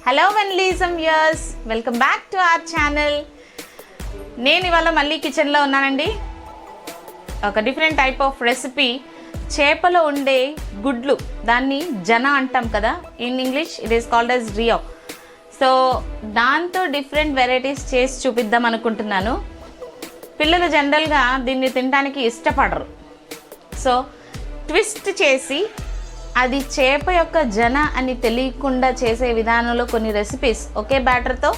Hello వెన్లీజం viewers, welcome back to our channel. నేను ఇవాళ మళ్ళీ కిచెన్లో ఉన్నానండి. ఒక డిఫరెంట్ టైప్ ఆఫ్ రెసిపీ, చేపలో ఉండే గుడ్లు, దాన్ని జన అంటాం కదా, in English it is called as roe. So దాంతో డిఫరెంట్ వెరైటీస్ చేసి చూపిద్దాం అనుకుంటున్నాను. పిల్లలు జనరల్గా దీన్ని తినడానికి ఇష్టపడరు. సో ట్విస్ట్ చేసి అది చేప యొక్క జన అని తెలియకుండా చేసే విధానంలో కొన్ని రెసిపీస్, ఒకే బ్యాటర్తో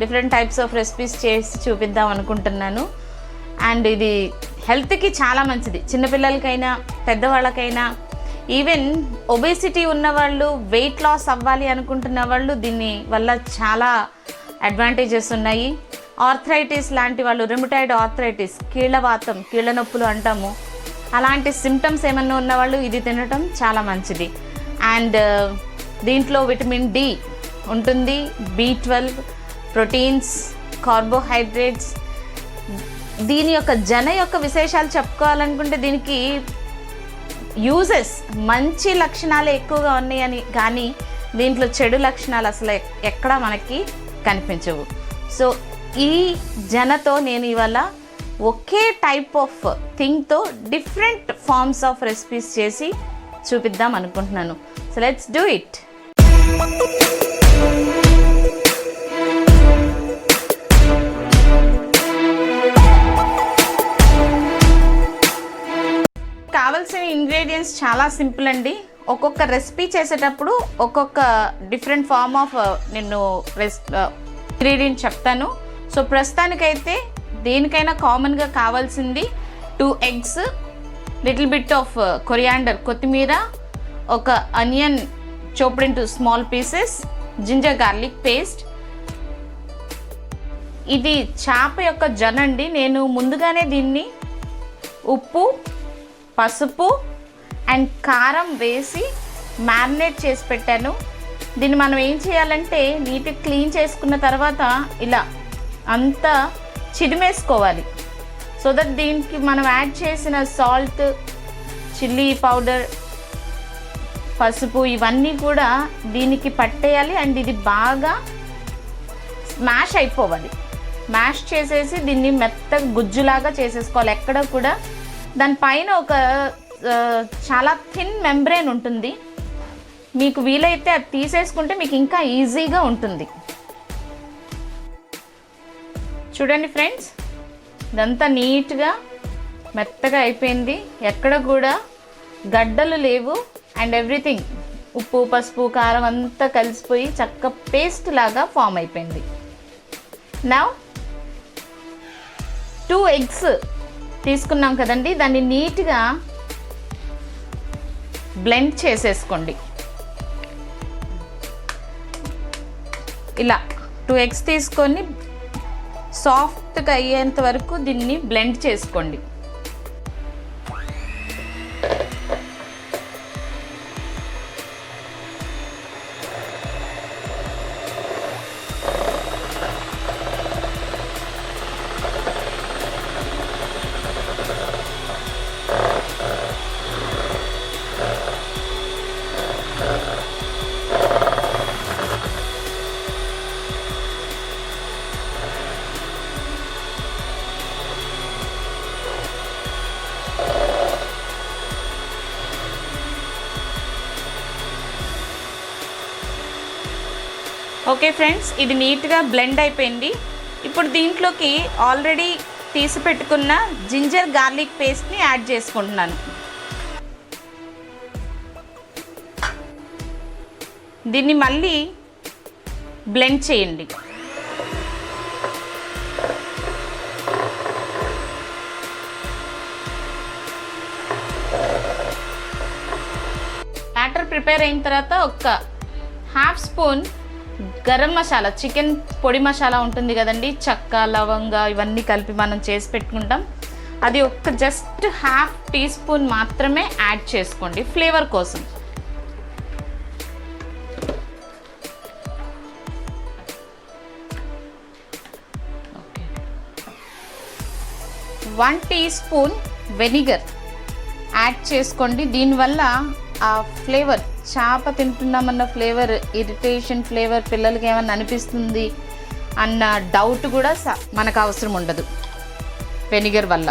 డిఫరెంట్ టైప్స్ ఆఫ్ రెసిపీస్ చేసి చూపిద్దాం అనుకుంటున్నాను. అండ్ ఇది హెల్త్కి చాలా మంచిది, చిన్నపిల్లలకైనా పెద్దవాళ్ళకైనా. ఈవెన్ ఒబేసిటీ ఉన్నవాళ్ళు, వెయిట్ లాస్ అవ్వాలి అనుకుంటున్న వాళ్ళు దీన్ని వల్ల చాలా అడ్వాంటేజెస్ ఉన్నాయి. ఆర్థరైటిస్ లాంటి వాళ్ళు, రిమటైడ్ ఆర్థరైటిస్, కీళ్ళవాతం, కీళ్ళ నొప్పులు అంటాము, అలాంటి సిమ్టమ్స్ ఏమన్నా ఉన్నవాళ్ళు ఇది తినటం చాలా మంచిది. అండ్ దీంట్లో విటమిన్ డి ఉంటుంది, B12, ప్రోటీన్స్, కార్బోహైడ్రేట్స్. దీని యొక్క జన యొక్క విశేషాలు చెప్పుకోవాలనుకుంటే దీనికి యూజెస్, మంచి లక్షణాలు ఎక్కువగా ఉన్నాయని, కానీ దీంట్లో చెడు లక్షణాలు అసలు ఎక్కడా మనకి కనిపించవు. సో ఈ జనతో నేను ఇవాళ ఒకే టైప్ ఆఫ్ థింగ్తో డిఫరెంట్ ఫార్మ్స్ ఆఫ్ రెసిపీస్ చేసి చూపిద్దాం అనుకుంటున్నాను. So let's do it. కావాల్సిన ఇంగ్రీడియంట్స్ చాలా సింపుల్ అండి. ఒక్కొక్క రెసిపీ చేసేటప్పుడు ఒక్కొక్క డిఫరెంట్ ఫార్మ్ ఆఫ్ నేను ఇంగ్రీడియంట్ చెప్తాను. సో ప్రస్తుతానికైతే దేనికైనా కామన్గా కావాల్సింది 2 eggs, little bit of coriander, కొత్తిమీర, ఒక onion chopped into small pieces, ginger garlic paste. ఇది చేప యొక్క జన అండి. నేను ముందుగానే దీన్ని ఉప్పు, పసుపు అండ్ కారం వేసి మ్యారినేట్ చేసి పెట్టాను. దీన్ని మనం ఏం చేయాలంటే నీట్గా క్లీన్ చేసుకున్న తర్వాత ఇలా అంతా చిదిమేసుకోవాలి. సో దట్ దీనికి మనం యాడ్ చేసిన సాల్ట్, చిల్లీ పౌడర్, పసుపు ఇవన్నీ కూడా దీనికి పట్టేయాలి. అండ్ ఇది బాగా స్మాష్ అయిపోవాలి. మ్యాష్ చేసేసి దీన్ని మెత్తగా గుజ్జులాగా చేసేసుకోవాలి. ఎక్కడ కూడా దానిపైన ఒక చాలా థిన్ మెంబ్రేన్ ఉంటుంది. మీకు వీలైతే అది తీసేసుకుంటే మీకు ఇంకా ఈజీగా ఉంటుంది. చూడండి ఫ్రెండ్స్, ఇదంతా నీట్గా మెత్తగా అయిపోయింది, ఎక్కడ కూడా గడ్డలు లేవు. అండ్ ఎవ్రీథింగ్, ఉప్పు, పసుపు, కారం అంతా కలిసిపోయి చక్క పేస్ట్ లాగా ఫామ్ అయిపోయింది. నౌ 2 eggs తీసుకున్నాం కదండి, దాన్ని నీట్గా బ్లెండ్ చేసేసుకోండి. ఇలా 2 eggs తీసుకొని సాఫ్ట్గా అయ్యేంత వరకు దీన్ని బ్లెండ్ చేసుకోండి. ఓకే ఫ్రెండ్స్, ఇది నీట్గా బ్లెండ్ అయిపోయింది. ఇప్పుడు దీంట్లోకి ఆల్రెడీ తీసి పెట్టుకున్న జింజర్ గార్లిక్ పేస్ట్ని యాడ్ చేసుకుంటున్నాను. దీన్ని మళ్ళీ బ్లెండ్ చేయండి. బ్యాటర్ ప్రిపేర్ అయిన తర్వాత ఒక 1/2 స్పూన్ గరం మసాలా, చికెన్ పొడి మసాలా ఉంటుంది కదండి, చెక్క, లవంగా ఇవన్నీ కలిపి మనం చేసి పెట్టుకుంటాం. అది ఒక జస్ట్ 1/2 టీస్పూన్ మాత్రమే యాడ్ చేసుకోండి ఫ్లేవర్ కోసం. ఓకే, 1 టీస్పూన్ వెనిగర్ యాడ్ చేసుకోండి. దీనివల్ల ఆ ఫ్లేవర్ చేప తింటున్నామన్న ఫ్లేవర్, ఇరిటేషన్ ఫ్లేవర్ పిల్లలకి ఏమన్నా అనిపిస్తుంది అన్న డౌట్ కూడా మనకు అవసరం ఉండదు వెనిగర్ వల్ల.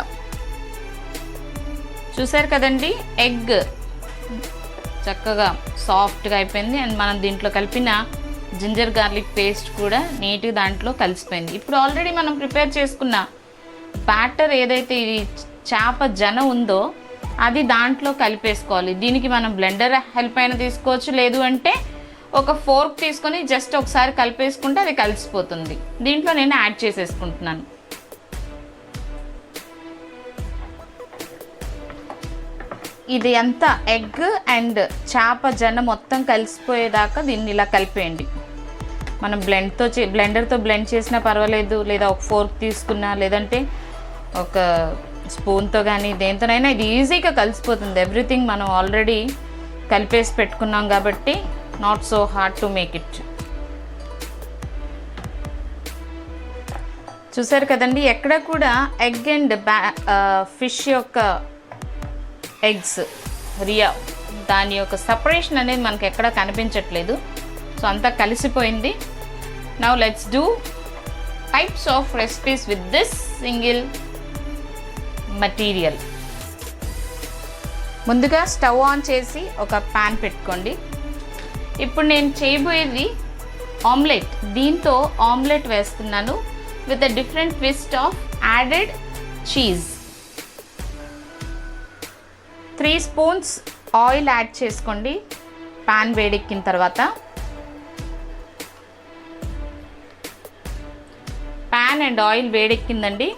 చూసారు కదండి, ఎగ్ చక్కగా సాఫ్ట్గా అయిపోయింది. అండ్ మనం దీంట్లో కలిపిన జింజర్ గార్లిక్ పేస్ట్ కూడా నీట్గా దాంట్లో కలిసిపోయింది. ఇప్పుడు ఆల్రెడీ మనం ప్రిపేర్ చేసుకున్న బ్యాటర్ ఏదైతే ఇది చేప జన ఉందో అది దాంట్లో కలిపేసుకోవాలి. దీనికి మనం బ్లెండర్ హెల్ప్ అయినా తీసుకోవచ్చు, లేదు అంటే ఒక ఫోర్క్ తీసుకొని జస్ట్ ఒకసారి కలిపేసుకుంటే అది కలిసిపోతుంది. దీంట్లో నేను యాడ్ చేసేసుకుంటున్నాను. ఇది అంతా ఎగ్ అండ్ చేప జన మొత్తం కలిసిపోయేదాకా దీన్ని ఇలా కలిపేయండి. మనం బ్లెండర్తో బ్లెండ్ చేసినా పర్వాలేదు, లేదా ఒక ఫోర్క్ తీసుకున్నా, లేదంటే ఒక స్పూన్తో కానీ దేంతోనైనా ఇది ఈజీగా కలిసిపోతుంది. ఎవ్రీథింగ్ మనం ఆల్రెడీ కలిపేసి పెట్టుకున్నాం కాబట్టి not so hard to make it. చూసారు కదండి, ఎక్కడ కూడా ఎగ్ అండ్ ఫిష్ యొక్క ఎగ్స్ రియా దాని యొక్క సపరేషన్ అనేది మనకి ఎక్కడ కనిపించట్లేదు. సో అంతా కలిసిపోయింది. Now let's do types of recipes with this single material. ముందుగా స్టవ్ ఆన్ చేసి ఒక ప్యాన్ పెట్టుకోండి. ఇప్పుడు నేను చేయబోయేది ఆమ్లెట్. దీంతో ఆమ్లెట్ వేస్తున్నాను with a different twist of added cheese. 3 spoons oil add చేసుకోండి ప్యాన్ వేడెక్కిన తర్వాత. ప్యాన్ అండ్ ఆయిల్ వేడెక్కిందండి.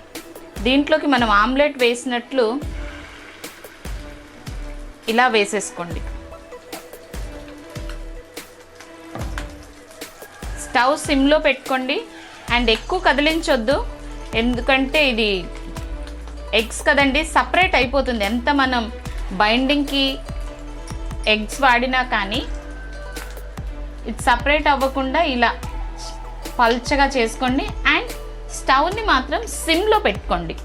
దీంట్లోకి మనం ఆమ్లెట్ వేసినట్లు ఇలా వేసేసుకోండి. స్టవ్ సిమ్లో పెట్టుకోండి అండ్ ఎక్కువ కదిలించొద్దు, ఎందుకంటే ఇది ఎగ్స్ కదండి, సపరేట్ అయిపోతుంది. ఎంత మనం బైండింగ్కి ఎగ్స్ వాడినా కానీ ఇది సపరేట్ అవ్వకుండా ఇలా పల్చగా చేసుకోండి. అండ్ స్టవ్ని మాత్రం సిమ్లో పెట్టుకోండి.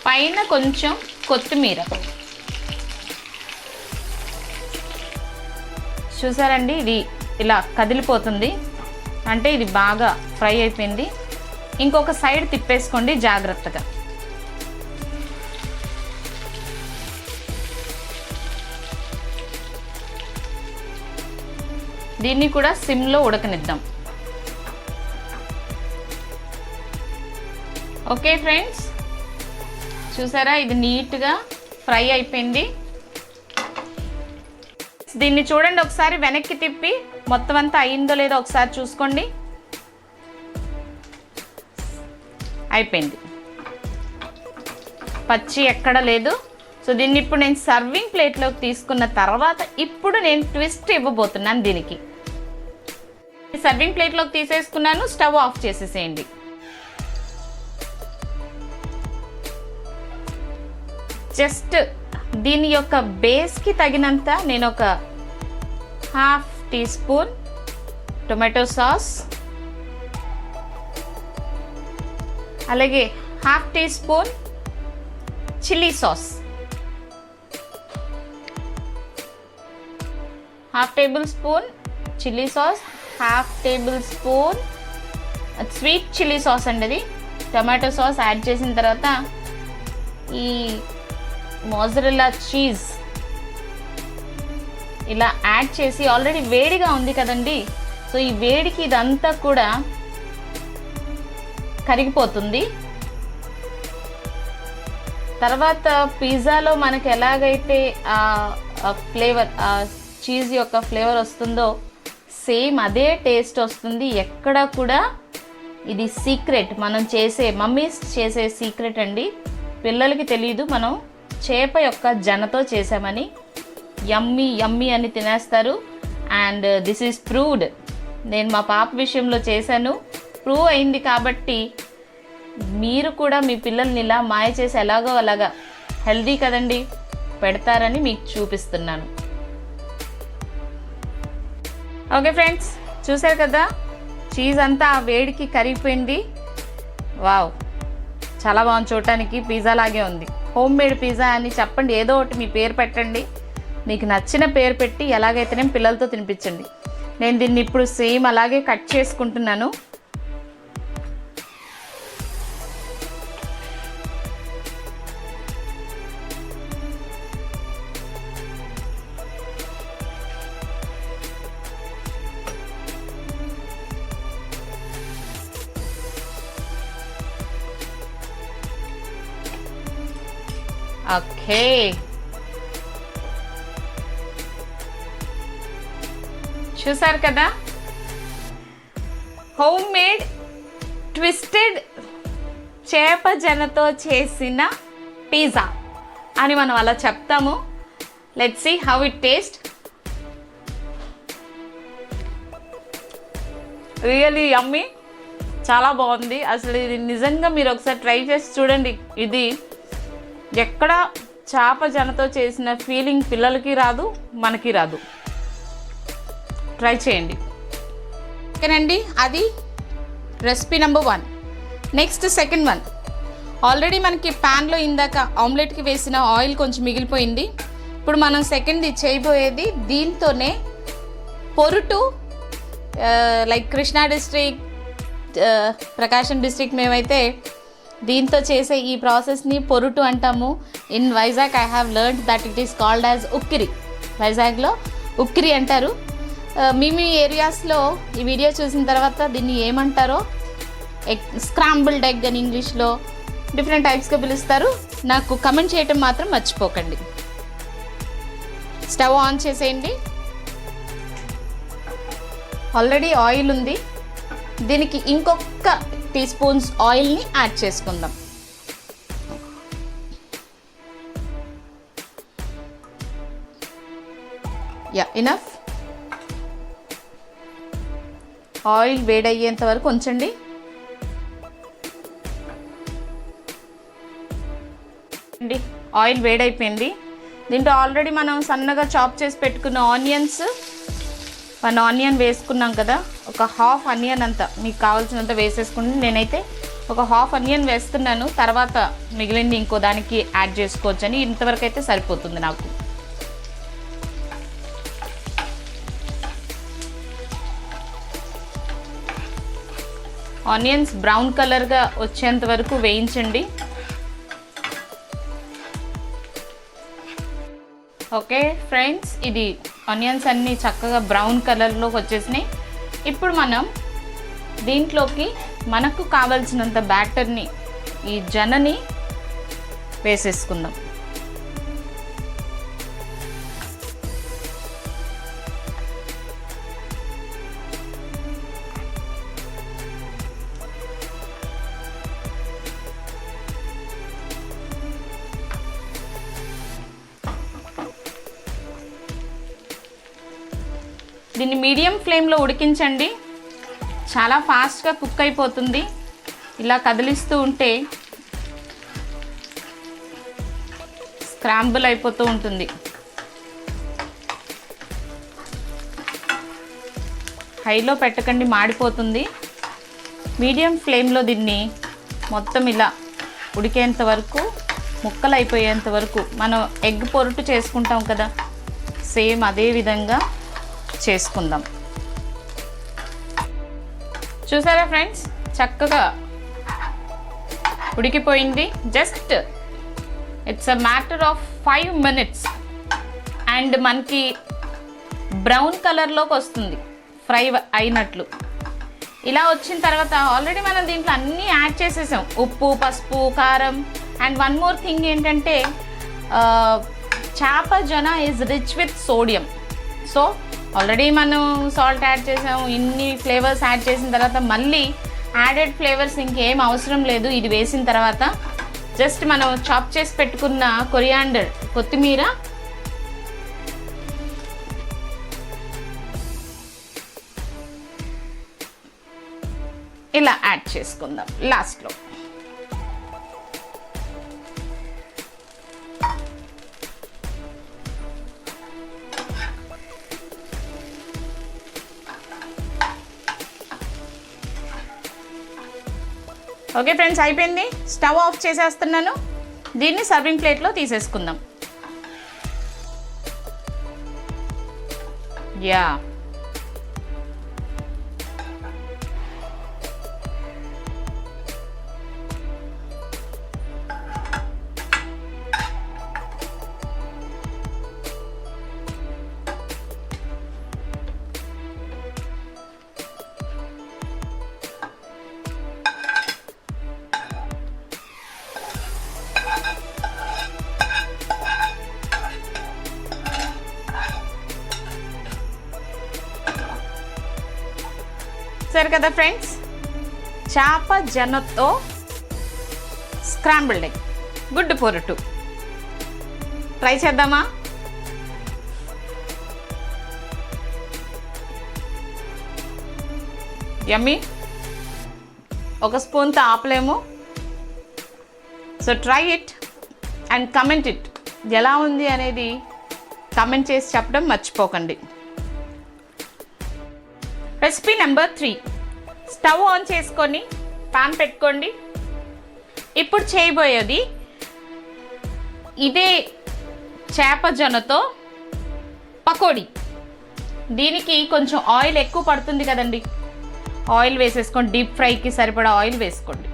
పైన కొంచెం కొత్తిమీర. చూసారండి, ఇది ఇలా కదిలిపోతుంది అంటే ఇది బాగా ఫ్రై అయిపోయింది. ఇంకొక సైడ్ తిప్పేసుకోండి జాగ్రత్తగా. దీన్ని కూడా సిమ్లో ఉడకనిద్దాం. ఓకే ఫ్రెండ్స్, చూసారా ఇది నీట్గా ఫ్రై అయిపోయింది. దీన్ని చూడండి, ఒకసారి వెనక్కి తిప్పి మొత్తం అంతా అయిందో లేదో ఒకసారి చూసుకోండి. అయిపోయింది, పచ్చి ఎక్కడ లేదు. సో దీన్ని ఇప్పుడు నేను సర్వింగ్ ప్లేట్లోకి తీసుకున్న తర్వాత ఇప్పుడు నేను ట్విస్ట్ ఇవ్వబోతున్నాను. దీనికి సర్వింగ్ ప్లేట్లోకి తీసేసుకున్నాను. స్టవ్ ఆఫ్ చేసేసేయండి. జస్ట్ దీని యొక్క బేస్కి తగినంత నేను ఒక 1/2 టీ స్పూన్ టొమాటో సాస్, అలాగే 1/2 teaspoon chilli sauce, 1/2 tablespoon chilli sauce, 1/2 tablespoon sweet chilli sauce అండి. అది టొమాటో సాస్ యాడ్ చేసిన తర్వాత ఈ మోజరెల్లా చీజ్ ఇలా యాడ్ చేసి, ఆల్రెడీ వేడిగా ఉంది కదండి, సో ఈ వేడికి ఇదంతా కూడా కరిగిపోతుంది. తర్వాత పిజ్జాలో మనకి ఎలాగైతే ఫ్లేవర్ చీజ్ యొక్క ఫ్లేవర్ వస్తుందో సేమ్ అదే టేస్ట్ వస్తుంది. ఎక్కడ కూడా ఇది సీక్రెట్, మనం చేసే మమ్మీస్ చేసే సీక్రెట్ అండి. పిల్లలకి తెలియదు మనం చేప యొక్క జనతో చేసామని. యమ్మీ యమ్మీ అని తినేస్తారు. And this is proved. నేను మా పాప విషయంలో చేశాను, ప్రూవ్ అయింది. కాబట్టి మీరు కూడా మీ పిల్లల్ని ఇలా మాయ చేసి ఎలాగో అలాగా హెల్దీ కదండి పెడతారని మీకు చూపిస్తున్నాను. ఓకే ఫ్రెండ్స్, చూసారు కదా చీజ్ అంతా ఆ వేడికి కరిగిపోయింది. వావ్, చాలా బాగుంది, చూడటానికి పిజ్జా లాగే ఉంది. హోమ్ మేడ్ పిజ్జా అని చెప్పండి, ఏదో ఒకటి మీ పేరు పెట్టండి. మీకు నచ్చిన పేరు పెట్టి ఎలాగైతేనే పిల్లలతో తినిపించండి. నేను దీన్ని ఇప్పుడు సేమ్ అలాగే కట్ చేసుకుంటున్నాను. ఓకే, చూసారు కదా, హోమ్ మేడ్ ట్విస్టెడ్ చేప జనతో చేసిన పిజ్జా అని మనం అలా చెప్తాము. Let's see how it taste. Really yummy, చాలా బాగుంది. అసలు ఇది నిజంగా మీరు ఒకసారి ట్రై చేసి చూడండి. ఇది ఎక్కడ చేప జనతో చేసిన ఫీలింగ్ పిల్లలకి రాదు, మనకి రాదు. ట్రై చేయండి. ఓకేనండి, అది recipe number 1. Next second one. Already మనకి ప్యాన్లో ఇందాక ఆమ్లెట్కి వేసిన ఆయిల్ కొంచెం మిగిలిపోయింది. ఇప్పుడు మనం సెకండ్ది చేయబోయేది దీంతోనే పొరుటు, లైక్ కృష్ణా డిస్ట్రిక్ట్, ప్రకాశం డిస్ట్రిక్ట్ మేమైతే దీంతో చేసే ఈ ప్రాసెస్ని పొరుటు అంటాము. In Vizag I have learned that it is called as ఉక్కిరి. వైజాగ్లో ఉక్కిరి అంటారు. మీ ఏరియాస్లో ఈ వీడియో చూసిన తర్వాత దీన్ని ఏమంటారో, స్క్రాంబుల్డ్ ఎగ్ అని ఇంగ్లీష్లో డిఫరెంట్ టైప్స్గా పిలుస్తారు. నాకు కమెంట్ చేయటం మాత్రం మర్చిపోకండి. స్టవ్ ఆన్ చేసేయండి. ఆల్రెడీ ఆయిల్ ఉంది, దీనికి ఇంకొక టీ స్పూన్స్ ఆయిల్ని యాడ్ చేసుకుందాం. ఇనఫ్. ఆయిల్ వేడయ్యేంత వరకు ఉంచండి. ఆయిల్ వేడైపోయింది. దీంట్లో ఆల్రెడీ మనం సన్నగా చాప్ చేసి పెట్టుకున్న ఆనియన్స్, 1 ఆనియన్ వేసుకున్నాం కదా, ఒక హాఫ్ ఆనియన్ అంతా మీకు కావాల్సినంత వేసేసుకుంటే, నేనైతే ఒక హాఫ్ ఆనియన్ వేస్తున్నాను. తర్వాత మిగిలింది ఇంకో దానికి యాడ్ చేసుకోవచ్చు అని, ఇంతవరకు అయితే సరిపోతుంది నాకు. ఆనియన్స్ బ్రౌన్ కలర్గా వచ్చేంత వరకు వేయించండి. ఓకే ఫ్రెండ్స్, ఇది ఆనియన్స్ అన్నీ చక్కగా బ్రౌన్ కలర్లోకి వచ్చేసినాయి. ఇప్పుడు మనం దీంట్లోకి మనకు కావలసినంత బ్యాటర్ని, ఈ జనని వేసేసుకుందాం. దీన్ని మీడియం ఫ్లేమ్లో ఉడికించండి. చాలా ఫాస్ట్గా కుక్ అయిపోతుంది. ఇలా కదిలిస్తూ ఉంటే స్క్రాంబుల్ అయిపోతూ ఉంటుంది. హైలో పెట్టకండి, మాడిపోతుంది. మీడియం ఫ్లేమ్లో దీన్ని మొత్తం ఇలా ఉడికేంత వరకు, ముక్కలు అయిపోయేంత వరకు, మనం ఎగ్ పొరుటు చేసుకుంటాం కదా, సేమ్ అదే విధంగా చేసుకుందాం. చూసారా ఫ్రెండ్స్, చక్కగా ఉడికిపోయింది. Just it's a matter of 5 minutes and మనకి బ్రౌన్ కలర్లోకి వస్తుంది, ఫ్రై అయినట్లు. ఇలా వచ్చిన తర్వాత ఆల్రెడీ మనం దీంట్లో అన్నీ యాడ్ చేసేసాం, ఉప్పు, పసుపు, కారం. అండ్ వన్ మోర్ థింగ్ ఏంటంటే, చేప జొన is rich with sodium. So already మనం సాల్ట్ యాడ్ చేసాము, ఇన్ని ఫ్లేవర్స్ యాడ్ చేసిన తర్వాత మళ్ళీ యాడెడ్ ఫ్లేవర్స్ ఇంకేం అవసరం లేదు. ఇది వేసిన తర్వాత జస్ట్ మనం చాప్ చేసి పెట్టుకున్న కొరియాండర్, కొత్తిమీర, ఇలా యాడ్ చేసుకుందాం లాస్ట్లో. ఓకే ఫ్రెండ్స్, అయిపోయింది. స్టవ్ ఆఫ్ చేసేస్తున్నాను. దీన్ని సర్వింగ్ ప్లేట్లో తీసేసుకుందాం. యా సరే కదా ఫ్రెండ్స్, చేప జొన్నతో స్క్రాంబుల్డ్ ఎగ్, గుడ్డు పొరుటు ట్రై చేద్దామా? యమ్మీ. ఒక స్పూన్తో ఆపలేము. So try it and comment it. ఎలా ఉంది అనేది కమెంట్ చేసి చెప్పడం మర్చిపోకండి. Recipe number 3. స్టవ్ ఆన్ చేసుకొని పాన్ పెట్టుకోండి. ఇప్పుడు చేయబోయేది ఇదే చేప జొన్నతో పకోడీ. దీనికి కొంచెం ఆయిల్ ఎక్కువ పడుతుంది కదండి. ఆయిల్ వేసేసుకోండి. డీప్ ఫ్రైకి సరిపడా ఆయిల్ వేసుకోండి.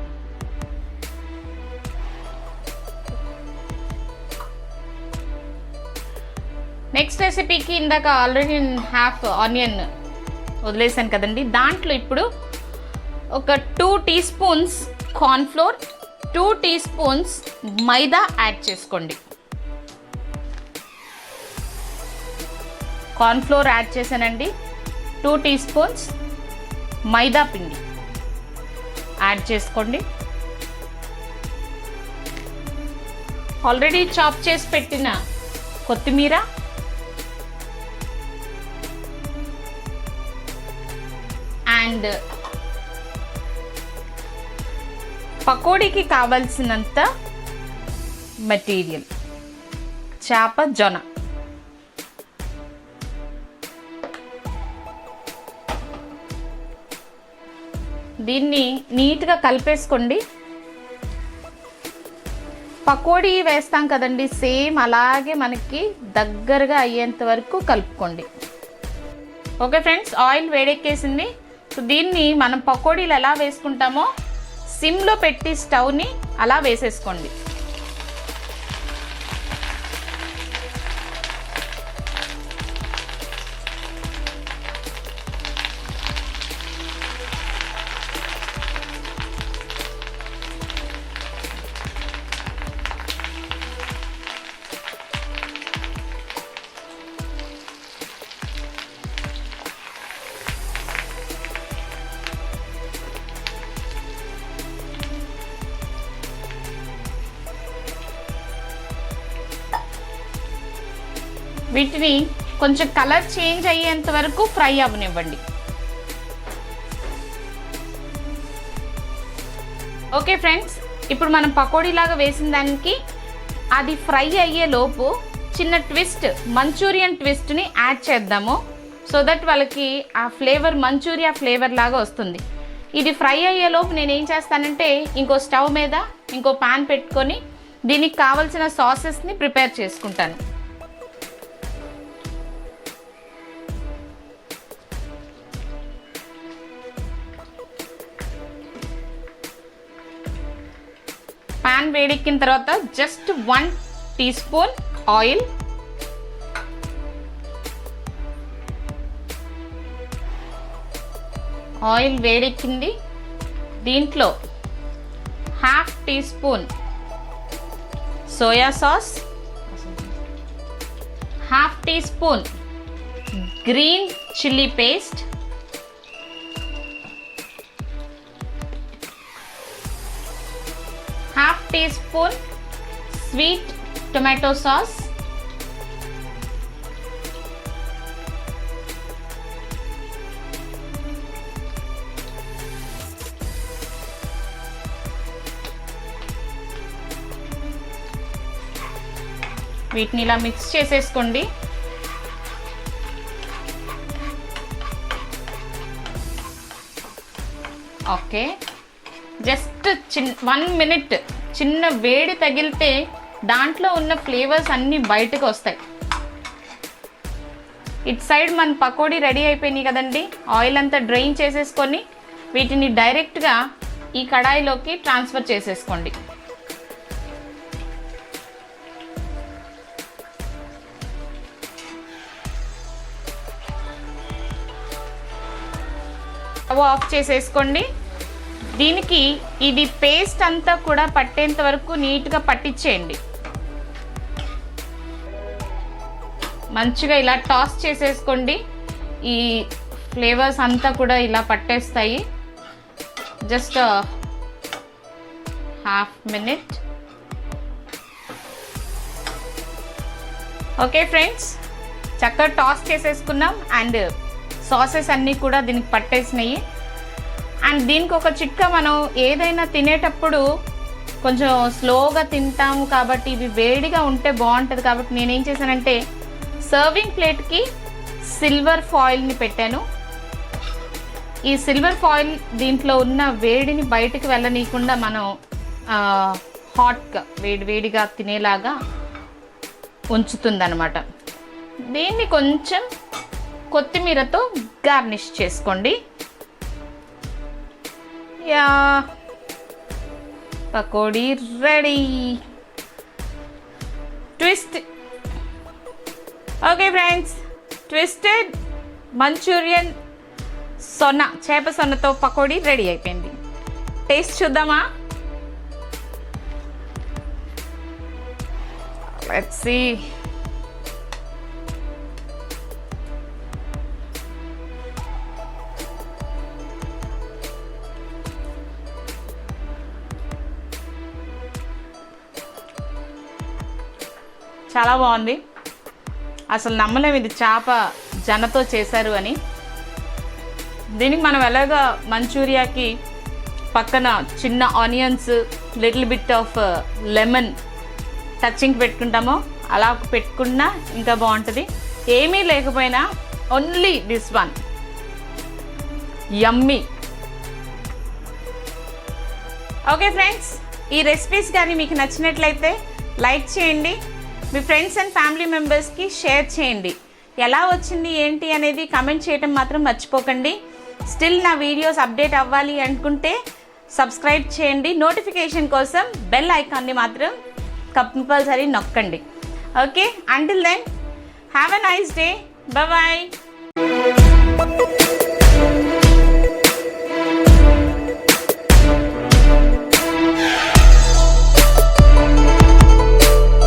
నెక్స్ట్ రెసిపీకి ఇందాక ఆల్రెడీ హాఫ్ ఆనియన్ వదిలేసాను కదండి. దాంట్లో ఇప్పుడు ఒక 2 teaspoons cornflour, 2 teaspoons maida add చేసుకోండి. కార్న్ఫ్లోర్ యాడ్ చేశానండి. 2 టీ స్పూన్స్ మైదా పిండి యాడ్ చేసుకోండి. ఆల్రెడీ చాప్ చేసి పెట్టిన కొత్తిమీర, అండ్ పకోడీకి కావలసినంత మెటీరియల్ చేప జొన్న. దీన్ని నీట్గా కలిపేసుకోండి. పకోడీ వేస్తాం కదండి, సేమ్ అలాగే మనకి దగ్గరగా అయ్యేంత వరకు కలుపుకోండి. ఓకే ఫ్రెండ్స్, ఆయిల్ వేడెక్కేసింది. సో దీన్ని మనం పకోడీలు ఎలా వేసుకుంటామో సిమ్లో పెట్టి స్టవ్ని అలా వేసేసుకోండి. వీటిని కొంచెం కలర్ చేంజ్ అయ్యేంత వరకు ఫ్రై అవ్వనివ్వండి. ఓకే ఫ్రెండ్స్, ఇప్పుడు మనం పకోడీలాగా వేసిన దానికి అది ఫ్రై అయ్యే లోపు చిన్న ట్విస్ట్, మంచూరియన్ ట్విస్ట్ని యాడ్ చేద్దాము. సో దట్ వాళ్ళకి ఆ ఫ్లేవర్ మంచూరియా ఫ్లేవర్ లాగా వస్తుంది. ఇది ఫ్రై అయ్యే లోపు నేను ఏం చేస్తానంటే ఇంకో స్టవ్ మీద ఇంకో పాన్ పెట్టుకొని దీనికి కావలసిన సాసెస్ని ప్రిపేర్ చేసుకుంటాను. పాన్ వేడెక్కిన తర్వాత just 1 teaspoon oil, oil వేడెక్కింది. దీంట్లో half teaspoon soya sauce, half teaspoon green chilli paste, half teaspoon sweet tomato sauce, వీటిని ఇలా మిక్స్ చేసేసుకోండి. ఓకే, జస్ట్ 1 మినిట్ చిన్న వేడి తగిలితే దాంట్లో ఉన్న ఫ్లేవర్స్ అన్నీ బయటకు వస్తాయి. ఇటు సైడ్ మన పకోడీ రెడీ అయిపోయినాయి కదండి. ఆయిల్ అంతా డ్రైన్ చేసేసుకొని వీటిని డైరెక్ట్గా ఈ కడాయిలోకి ట్రాన్స్ఫర్ చేసేసుకోండి. స్టవ్ ఆఫ్ చేసేసుకోండి. దీనికి ఇది పేస్ట్ అంతా కూడా పట్టేంత వరకు నీట్గా పట్టించేయండి. మంచిగా ఇలా టాస్ చేసేసుకోండి. ఈ ఫ్లేవర్స్ అంతా కూడా ఇలా పట్టేస్తాయి. Just half minute. Okay friends, చక్కగా టాస్ చేసేసుకున్నాం అండ్ సాసెస్ అన్నీ కూడా దీనికి పట్టేసినాయి. అండ్ దీనికి ఒక చిట్కా, మనం ఏదైనా తినేటప్పుడు కొంచెం స్లోగా తింటాము కాబట్టి ఇవి వేడిగా ఉంటే బాగుంటుంది. కాబట్టి నేనేం చేశానంటే సర్వింగ్ ప్లేట్కి సిల్వర్ ఫాయిల్ని పెట్టాను. ఈ సిల్వర్ ఫాయిల్ దీంట్లో ఉన్న వేడిని బయటికి వెళ్ళనీయకుండా మనం హాట్గా వేడిగా తినేలాగా ఉంచుతుందన్నమాట. దీన్ని కొంచెం కొత్తిమీరతో గార్నిష్ చేసుకోండి. Yeah, pakoda ready. Twist. Okay friends, twisted Manchurian సొన్న, చేప సొన్నతో పకోడీ రెడీ అయిపోయింది. టేస్ట్ చూద్దామా? Let's see. చాలా బాగుంది. అసలు నమ్మలేము ఇది చేప జనతో చేశారు అని. దీనికి మనం ఎలాగా మంచూరియాకి పక్కన చిన్న onions, little bit of lemon touching పెట్టుకుంటామో అలా పెట్టుకున్నా ఇంకా బాగుంటుంది. ఏమీ లేకపోయినా only this one yummy. Okay friends, ఈ రెసిపీస్ కానీ మీకు నచ్చినట్లయితే లైక్ చేయండి, మీ ఫ్రెండ్స్ అండ్ ఫ్యామిలీ మెంబర్స్కి షేర్ చేయండి. ఎలా వచ్చింది ఏంటి అనేది కమెంట్ చేయడం మాత్రం మర్చిపోకండి. స్టిల్ నా వీడియోస్ అప్డేట్ అవ్వాలి అనుకుంటే సబ్స్క్రైబ్ చేయండి. నోటిఫికేషన్ కోసం బెల్ ఐకాన్ని మాత్రం కంపల్సరీ నొక్కండి. Okay, until then have a nice day. Bye.